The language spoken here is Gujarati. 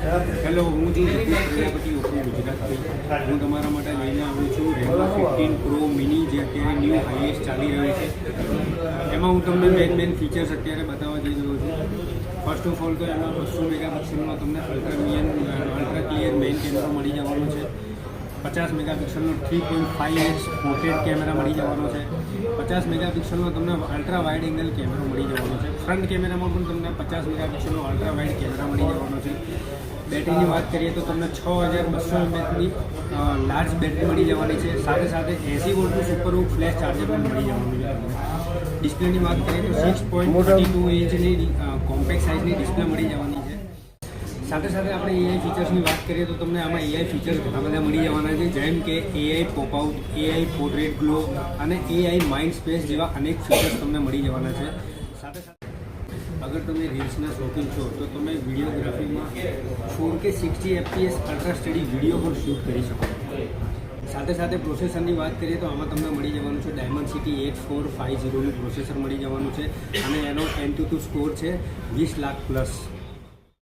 હેલો, હું છું પ્રજાપતિ ઓપન ગુજરાતથી. હું તમારા માટે લઈને આવ્યો છું રેનો 15 પ્રો મિની, જે અત્યારે ન્યૂ હાઈએસ્ટ ચાલી રહ્યો છે. એમાં હું તમને મેન ફીચર્સ અત્યારે બતાવવા જઈ રહ્યો છું. ફર્સ્ટ ઓફ ઓલ તો એમાં 200 મેગાપિક્સલનો તમને અલ્ટ્રા ક્લિયર મેઇન કેમેરો મળી જવાનો છે. 50 મેગાપિક્સલનો 3.5x પોર્ટ્રેટ કેમેરા મળી જવાનો છે. 50 મેગાપિક્સલનો તમને અલ્ટ્રા વાઇડ એંગલ કેમેરો મળી જવાનો છે. ફ્રન્ટ કેમેરામાં પણ તમને 50 મેગાપિક્સલનો અલ્ટ્રા વાઇડ કેમેરા મળી જવાનો છે. બેટરીની વાત કરીએ તો તમને 6200 mAhની લાર્જ બેટરી મળી જવાની છે. સાથે સાથે 80 વોલ્ટનું સુપર ફ્લેશ ચાર્જર પણ મળી જવાનું છે. ડિસ્પ્લેની વાત કરીએ તો 6.32 ઇંચની કોમ્પેક્ટ સાઇઝની ડિસ્પ્લે મળી જવાની છે. સાથે સાથે આપણે એઆઈ ફીચર્સની વાત કરીએ તો તમને આમાં એઆઈ ફીચર્સ ઘણા બધા મળી જવાના છે, જેમ કે એઆઈ પોપઆઉટ, એઆઈ પોર્ટ્રેટ ગ્લો અને એઆઈ માઇન્ડ સ્પેસ જેવા અનેક ફીચર્સ તમને મળી જવાના છે. સાથે સાથે અગર તમે રીલ્સના શોખીન છો તો તમે વિડીયોગ્રાફીમાં 4K 60 FPS ultra study video પણ શૂટ કરી શકો. સાથે સાથે પ્રોસેસરની વાત કરીએ તો આમાં તમને મળી જવાનું છે ડાયમન્ડસિટી 8450નું પ્રોસેસર મળી જવાનું છે અને એનો Antutu સ્કોર છે 20 લાખ પ્લસ.